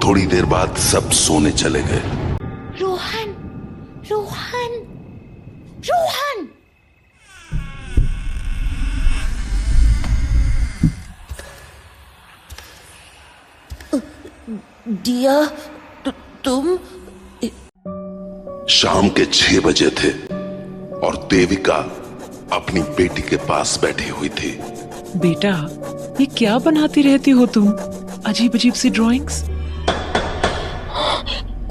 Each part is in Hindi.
थोड़ी देर बाद सब सोने चले गए। रोहन, रोहन, रोहन। दिया, तुम? शाम के 6 बजे थे और देविका अपनी बेटी के पास बैठी हुई थी। बेटा, ये क्या बनाती रहती हो तुम? अजीब अजीब सी ड्राइंग्स।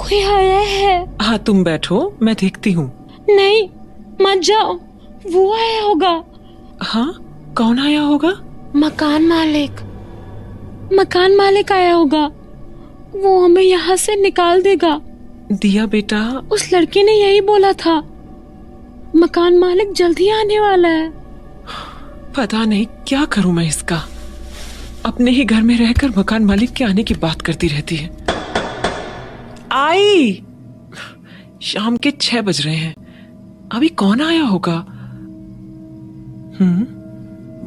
कोई आया है। हाँ, तुम बैठो, मैं देखती हूँ। नहीं, मत जाओ, वो आया होगा। हाँ, कौन आया होगा? मकान मालिक, मकान मालिक आया होगा। वो हमें यहाँ से निकाल देगा। दिया बेटा, उस लड़के ने यही बोला था। मकान मालिक जल्दी आने वाला है। पता नहीं क्या करूं मैं इसका। अपने ही घर में रहकर मकान मालिक के आने की बात करती रहती है। आई, शाम के 6 बज रहे हैं, अभी कौन आया होगा?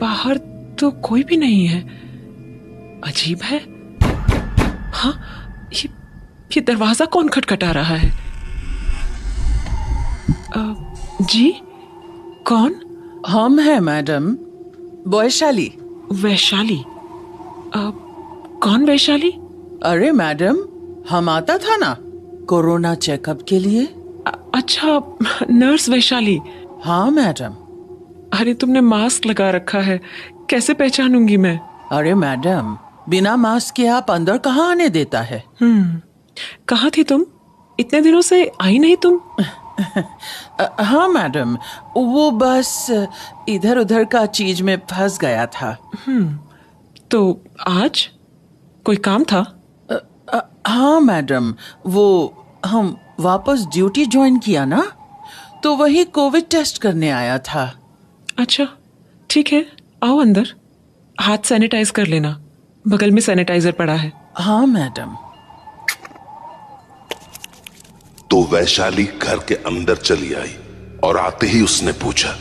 बाहर तो कोई भी नहीं है। अजीब है। हाँ, ये दरवाजा कौन खटखटा रहा है? जी, कौन? हम हैं मैडम, वैशाली। वैशाली? कौन वैशाली? अरे मैडम, हम आता था ना कोरोना चेकअप के लिए। अच्छा, नर्स वैशाली। हाँ मैडम। अरे, तुमने मास्क लगा रखा है, कैसे पहचानूंगी मैं? अरे मैडम, बिना मास्क के आप अंदर कहाँ आने देता है? कहाँ थी तुम? इतने दिनों से आई नहीं तुम। हाँ मैडम, वो बस इधर उधर का चीज में फंस गया था। तो आज कोई काम था? हाँ मैडम, वो हम वापस ड्यूटी ज्वाइन किया ना, तो वही कोविड टेस्ट करने आया था। अच्छा, ठीक है, आओ अंदर। हाथ सैनिटाइज कर लेना, बगल में सैनिटाइजर पड़ा है। हाँ मैडम। तो वैशाली घर के अंदर चली आई और आते ही उसने पूछा,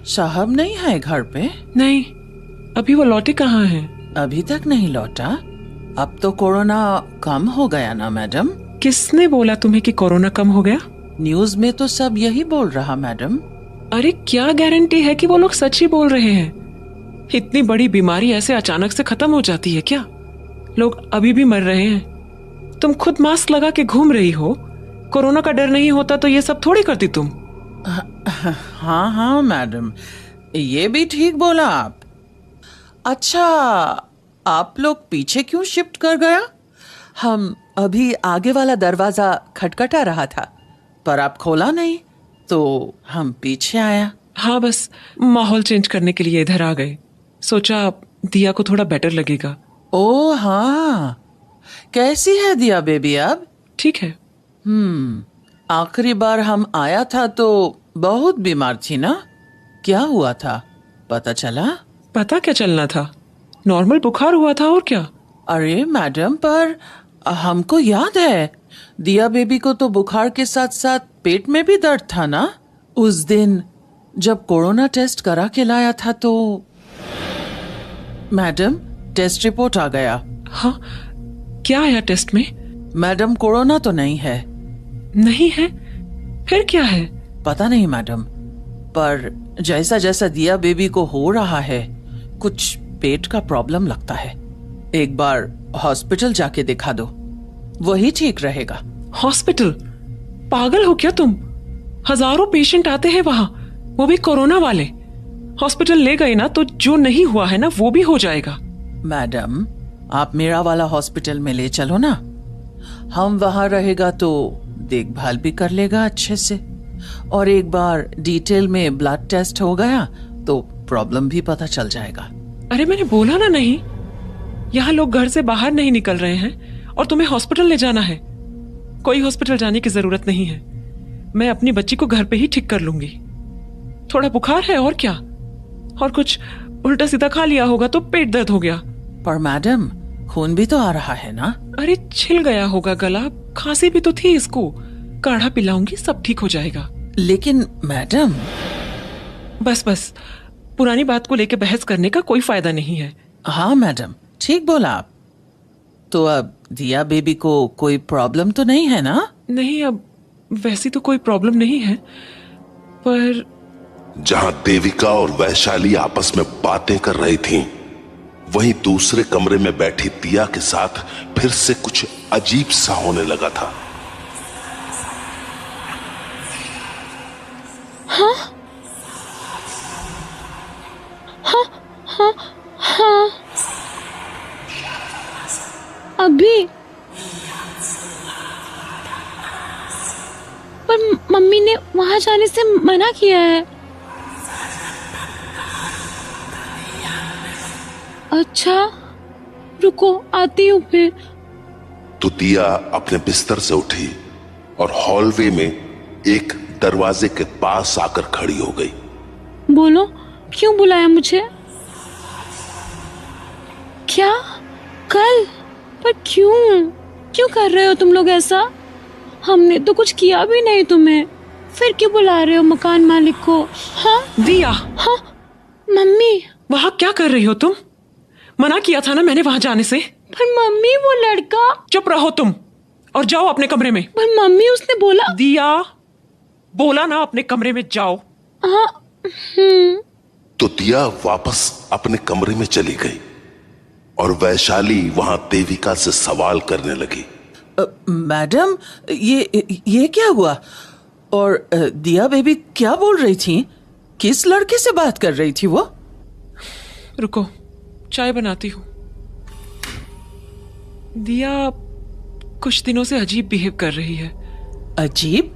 साहब नहीं है घर पे? नहीं, अभी वो लौटे कहाँ हैं? अभी तक नहीं लौटा। अब तो कोरोना कम हो गया ना मैडम? किसने बोला तुम्हें कि कोरोना कम हो गया? न्यूज में तो सब यही बोल रहा मैडम। अरे, क्या गारंटी है कि वो लोग सच ही बोल रहे हैं? इतनी बड़ी बीमारी ऐसे अचानक से खत्म हो जाती है क्या? लोग अभी भी मर रहे हैं। तुम खुद मास्क लगा के घूम रही हो। कोरोना का डर नहीं होता तो ये सब थोड़ी करती तुम। हाँ हाँ मैडम, ये भी ठीक बोला आप। अच्छा, आप लोग पीछे क्यों शिफ्ट कर गया? हम अभी आगे वाला दरवाजा खटखटा रहा था, पर आप खोला नहीं, तो हम पीछे आया। हाँ, बस माहौल चेंज करने के लिए इधर आ गए। सोचा दिया को थोड़ा बेटर लगेगा। ओ हाँ, कैसी है दिया बेबी अब? ठीक है। आखिरी बार हम आया था तो बहुत बीमार थी ना? क्या हुआ था, पता चला? पता क्या चलना था, नॉर्मल बुखार हुआ था और क्या। अरे मैडम, पर हमको याद है दिया बेबी को तो बुखार के साथ साथ पेट में भी दर्द था ना? उस दिन जब कोरोना टेस्ट करा के लाया था तो मैडम, टेस्ट रिपोर्ट आ गया। हाँ, क्या आया टेस्ट में? मैडम, कोरोना तो नहीं है। नहीं है? फिर क्या है? पता नहीं मैडम, पर जैसा जैसा दिया बेबी को हो रहा है, कुछ पेट का प्रॉब्लम लगता है। एक बार हॉस्पिटल जाके दिखा दो, वही ठीक रहेगा। हॉस्पिटल? पागल हो क्या तुम? हजारों पेशेंट आते हैं वहां, वो भी कोरोना वाले। हॉस्पिटल ले गए ना तो जो नहीं हुआ है ना वो भी हो जाएगा। मैडम, आप मेरा वाला हॉस्पिटल में ले चलो ना, हम वहां रहेगा तो देखभाल भी कर लेगा अच्छे से, और एक बार डिटेल में ब्लड टेस्ट हो गया तो प्रॉब्लम भी पता चल जाएगा। अरे, मैंने बोला ना नहीं, यहाँ लोग घर से बाहर नहीं निकल रहे हैं और तुम्हें हॉस्पिटल ले जाना है। कोई हॉस्पिटल जाने की जरूरत नहीं है, मैं अपनी बच्ची को घर पे ही ठीक कर लूंगी। थोड़ा बुखार है और क्या, और कुछ उल्टा सीधा खा लिया होगा तो पेट दर्द हो गया। पर मैडम, खून भी तो आ रहा है ना? अरे, छिल गया होगा गला, खांसी भी तो थी इसको, काढ़ा पिलाऊंगी, सब ठीक हो जाएगा। लेकिन मैडम। बस पुरानी बात को लेकर बहस करने का कोई फायदा नहीं है। हाँ मैडम, ठीक बोला आप। तो अब दिया बेबी को कोई प्रॉब्लम तो नहीं है ना? नहीं, अब वैसी तो कोई प्रॉब्लम नहीं है, पर जहां देविका और वैशाली आपस में बातें कर रही थीं, वहीं दूसरे कमरे में बैठी दिया के साथ फिर से कुछ अजीब सा होने लगा था। हाँ हाँ हाँ हाँ, अभी पर मम्मी ने वहां जाने से मना किया है। अच्छा, रुको, आती हूँ फिर। तो दिया अपने बिस्तर से उठी और हॉलवे में एक दरवाजे के पास आकर खड़ी हो गई। बोलो, क्यों बुलाया मुझे? क्या? कल? पर क्यों क्यों कर रहे हो तुम लोग ऐसा? हमने तो कुछ किया भी नहीं तुम्हें, फिर क्यों बुला रहे हो मकान मालिक को? हाँ दिया, हाँ मम्मी। वहां क्या कर रही हो तुम? मना किया था ना मैंने वहां जाने से। पर मम्मी, वो लड़का। चुप रहो तुम और जाओ अपने कमरे में। पर मम्मी, उसने बोला। दिया, बोला ना अपने कमरे में जाओ। हाँ। तो दिया वापस अपने कमरे में चली गई और वैशाली वहां देविका से सवाल करने लगी। मैडम, ये क्या हुआ? और दिया बेबी क्या बोल रही थी? किस लड़के से बात कर रही थी वो? रुको, चाय बनाती हूँ। दिया कुछ दिनों से अजीब बिहेव कर रही है। अजीब?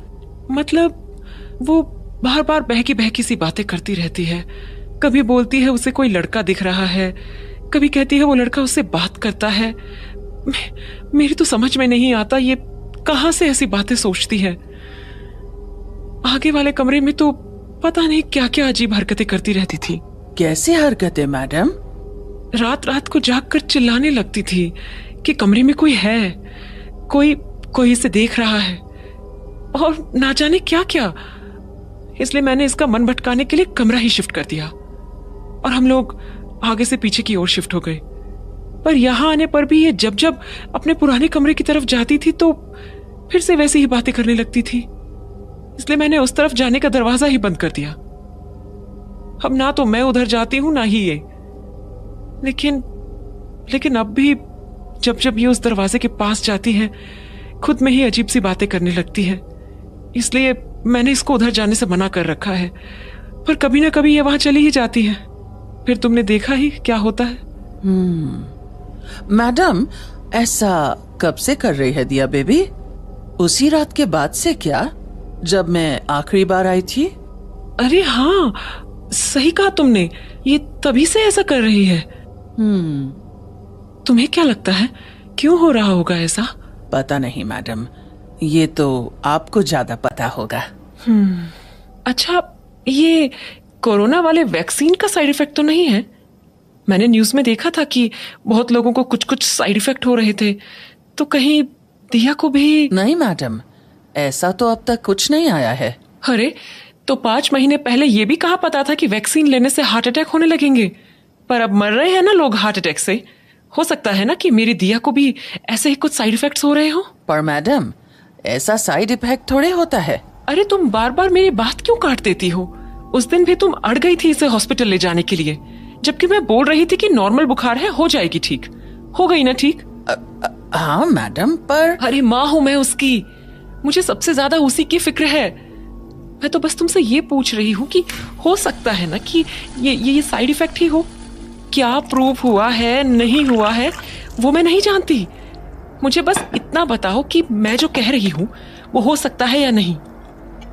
मतलब वो बार बार बहकी सी बातें करती रहती है। कभी बोलती है उसे कोई लड़का दिख रहा है, कभी कहती है वो लड़का उससे बात करता है। मेरी तो समझ में नहीं आता ये कहां से ऐसी बातें सोचती है। आगे वाले कमरे में तो पता नहीं क्या क्या अजीब हरकतें करती रहती थी। कैसे हरकतें मैडम? रात रात को जागकर चिल्लाने लगती थी कि कमरे में कोई है, कोई इसे देख रहा है, और ना जाने क्या क्या। इसलिए मैंने इसका मन भटकाने के लिए कमरा ही शिफ्ट कर दिया और हम लोग आगे से पीछे की ओर शिफ्ट हो गए। पर यहां आने पर भी ये जब जब अपने पुराने कमरे की तरफ जाती थी तो फिर से वैसी ही बातें करने लगती थी। इसलिए मैंने उस तरफ जाने का दरवाजा ही बंद कर दिया। अब ना तो मैं उधर जाती हूं ना ही ये। लेकिन अब भी जब जब ये उस दरवाजे के पास जाती है खुद में ही अजीब सी बातें करने लगती है। इसलिए मैंने इसको उधर जाने से मना कर रखा है, पर कभी ना कभी ये वहां चली ही जाती है। फिर तुमने देखा ही क्या होता है। मैडम, ऐसा कब से कर रही है दिया बेबी? उसी रात के बाद से क्या, जब मैं आखिरी बार आई थी? अरे हाँ, सही कहा तुमने, ये तभी से ऐसा कर रही है। तुम्हें क्या लगता है क्यों हो रहा होगा ऐसा? पता नहीं मैडम, ये तो आपको ज्यादा पता होगा। अच्छा, ये कोरोना वाले वैक्सीन का साइड इफेक्ट तो नहीं है? मैंने न्यूज में देखा था कि बहुत लोगों को कुछ कुछ साइड इफेक्ट हो रहे थे, तो कहीं दिया को भी? नहीं मैडम, ऐसा तो अब तक कुछ नहीं आया है। अरे, तो 5 महीने पहले ये भी कहा पता था कि वैक्सीन लेने से हार्ट अटैक होने लगेंगे, पर अब मर रहे हैं ना लोग हार्ट अटैक से। हो सकता है ना कि मेरी दिया को भी ऐसे ही कुछ साइड इफेक्ट्स हो रहे हो। पर मैडम, ऐसा साइड इफेक्ट थोड़े होता है। अरे, तुम बार बार मेरी बात क्यों काट देती हो? उस दिन भी तुम अड़ गई थी इसे हॉस्पिटल ले जाने के लिए, जबकि मैं बोल रही थी कि नॉर्मल बुखार है, हो जाएगी ठीक। हो गई ना ठीक? हाँ मैडम, पर अरे माँ हूं मैं उसकी, मुझे सबसे ज्यादा उसी की फिक्र है। मैं तो बस तुमसे ये पूछ रही हूँ कि हो सकता है ना कि ये साइड इफेक्ट ही हो। क्या प्रूफ हुआ है नहीं हुआ है वो मैं नहीं जानती, मुझे बस इतना बताओ कि मैं जो कह रही हूँ वो हो सकता है या नहीं।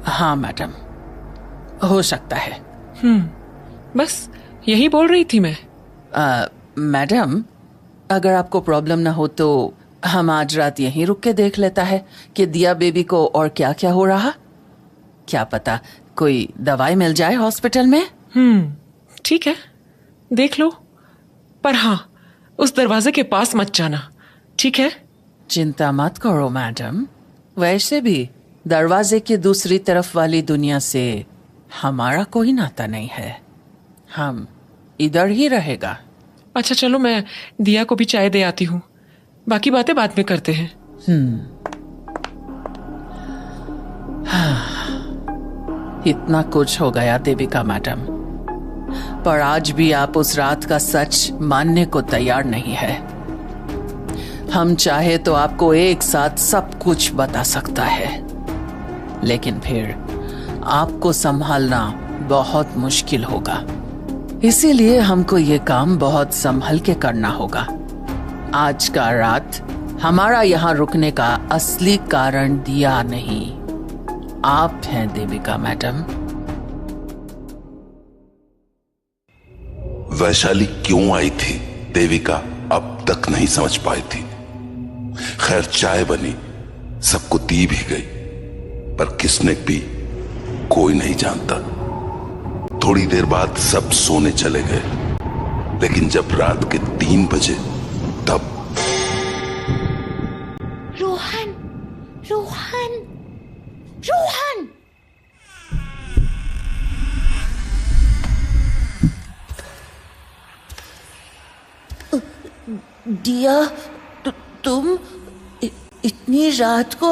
हाँ मैडम, हो सकता है। बस यही बोल रही थी मैं। मैडम, अगर आपको प्रॉब्लम ना हो तो हम आज रात यहीं रुक के देख लेता है कि दिया बेबी को और क्या क्या हो रहा। क्या पता कोई दवाई मिल जाए हॉस्पिटल में। ठीक है, देख लो, पर हाँ, उस दरवाजे के पास मत जाना, ठीक है? चिंता मत करो मैडम, वैसे भी दरवाजे की दूसरी तरफ वाली दुनिया से हमारा कोई नाता नहीं है, हम इधर ही रहेगा। अच्छा चलो, मैं दिया को भी चाय दे आती हूँ। बाकी बातें बाद में करते हैं। इतना कुछ हो गया देविका मैडम, पर आज भी आप उस रात का सच मानने को तैयार नहीं है। हम चाहे तो आपको एक साथ सब कुछ बता सकता है, लेकिन फिर आपको संभालना बहुत मुश्किल होगा। इसीलिए हमको ये काम बहुत संभल के करना होगा। आज का रात हमारा यहाँ रुकने का असली कारण दिया नहीं, आप हैं देविका मैडम। वैशाली क्यों आई थी देविका अब तक नहीं समझ पाई थी। खैर चाय बनी, सबको दी भी गई, पर किसने पी कोई नहीं जानता। थोड़ी देर बाद सब सोने चले गए, लेकिन जब रात के 3 बजे तब रोहन, रोहन, रोहन। दिया, तुम इतनी रात को?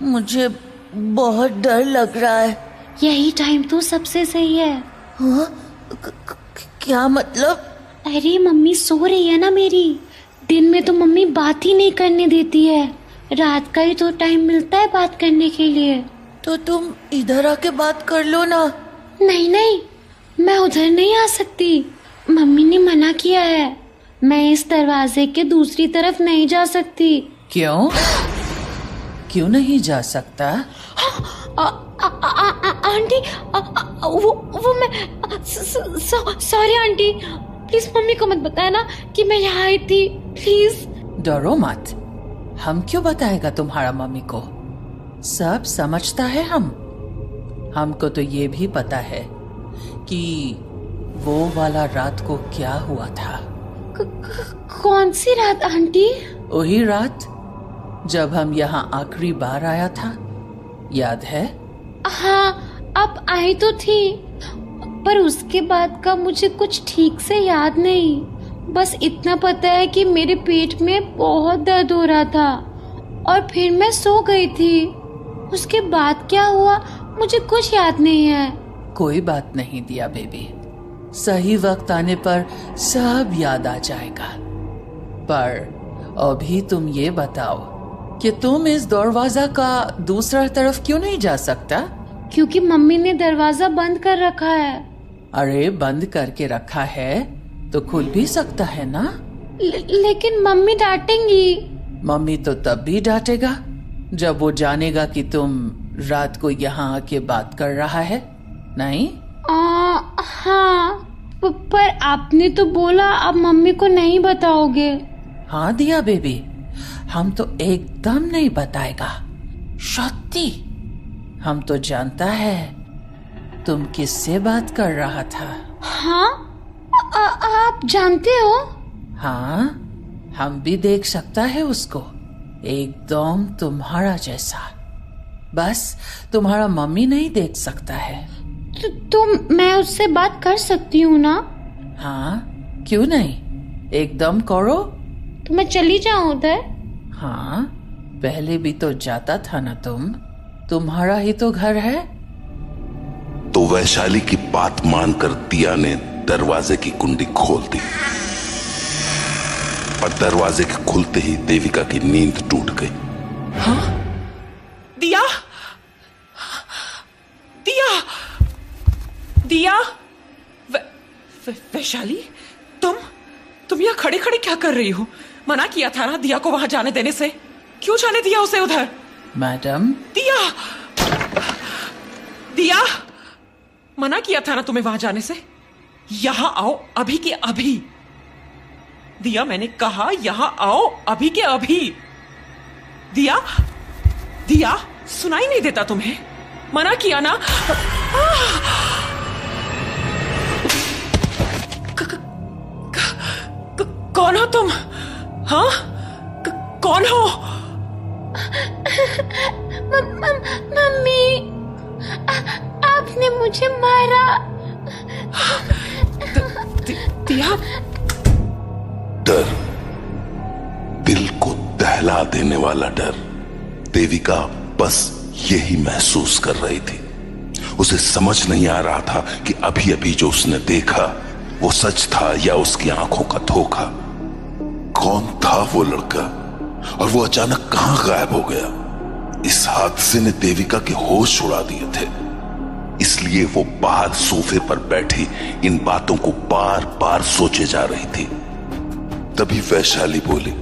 मुझे बहुत डर लग रहा है। यही टाइम तो सबसे सही है। हाँ? क्या मतलब? अरे मम्मी सो रही है ना मेरी। दिन में तो मम्मी बात ही नहीं करने देती है, रात का ही तो टाइम मिलता है बात करने के लिए। तो तुम इधर आके बात कर लो ना। नहीं नहीं, मैं उधर नहीं आ सकती, मम्मी ने मना किया है। मैं इस दरवाजे के दूसरी तरफ नहीं जा सकती। क्यों? क्यों नहीं जा सकता? आंटी, वो मैं सॉरी आंटी, प्लीज मम्मी को मत बताना कि मैं यहाँ आई थी, प्लीज। डरो मत, हम क्यों बताएगा तुम्हारा मम्मी को, सब समझता है हम। हमको तो ये भी पता है कि वो वाला रात को क्या हुआ था। कौन सी रात आंटी? वही रात जब हम यहाँ आखिरी बार आया था, याद है? हाँ, अब आई तो थी, पर उसके बाद का मुझे कुछ ठीक से याद नहीं। बस इतना पता है कि मेरे पेट में बहुत दर्द हो रहा था और फिर मैं सो गई थी। उसके बाद क्या हुआ मुझे कुछ याद नहीं है। कोई बात नहीं दिया बेबी, सही वक्त आने पर सब याद आ जाएगा। पर अभी तुम ये बताओ कि तुम इस दरवाजा का दूसरा तरफ क्यों नहीं जा सकता? क्योंकि मम्मी ने दरवाजा बंद कर रखा है। अरे बंद करके रखा है तो खुल भी सकता है ना। लेकिन मम्मी डांटेंगी। मम्मी तो तब भी डांटेगा जब वो जानेगा कि तुम रात को यहाँ आके बात कर रहा है, नहीं? हाँ, पर आपने तो बोला आप मम्मी को नहीं बताओगे। हाँ दिया बेबी, हम तो एकदम नहीं बताएगा। सत्ती, हम तो जानता है तुम किससे बात कर रहा था। हाँ, आप जानते हो? हाँ, हम भी देख सकता है उसको, एकदम तुम्हारा जैसा। बस तुम्हारा मम्मी नहीं देख सकता है। तो मैं उससे बात कर सकती हूँ ना? हाँ, क्यों नहीं, एकदम करो। तो मैं चली जाऊँ उधर? हाँ, पहले भी तो जाता था ना तुम, तुम्हारा ही तो घर है। तो वैशाली की बात मानकर दिया ने दरवाजे की कुंडी खोल दी और दरवाजे के खुलते ही देविका की नींद टूट गई। हाँ? दिया, दिया, दिया, वैशाली, तुम यहाँ खड़े खड़े क्या कर रही हो? मना किया था ना दिया को वहां जाने देने से, क्यों जाने दिया उसे उधर? मैडम, दिया, दिया, मना किया था ना तुम्हें वहां जाने से। यहां आओ अभी के अभी। दिया, मैंने कहा यहां आओ अभी के अभी। दिया, दिया, सुनाई नहीं देता तुम्हें? मना किया ना। कौन हो तुम? हाँ, कौन हो? मम्मी, आपने मुझे मारा। दिया, डर दिल दहला देने वाला डर। देविका बस यही महसूस कर रही थी। उसे समझ नहीं आ रहा था कि अभी अभी जो उसने देखा वो सच था या उसकी आंखों का धोखा। कौन था वो लड़का और वो अचानक कहां गायब हो गया? इस हादसे ने देविका के होश उड़ा दिए थे, इसलिए वो बाहर सोफे पर बैठी इन बातों को बार बार सोचे जा रही थी। तभी वैशाली बोली,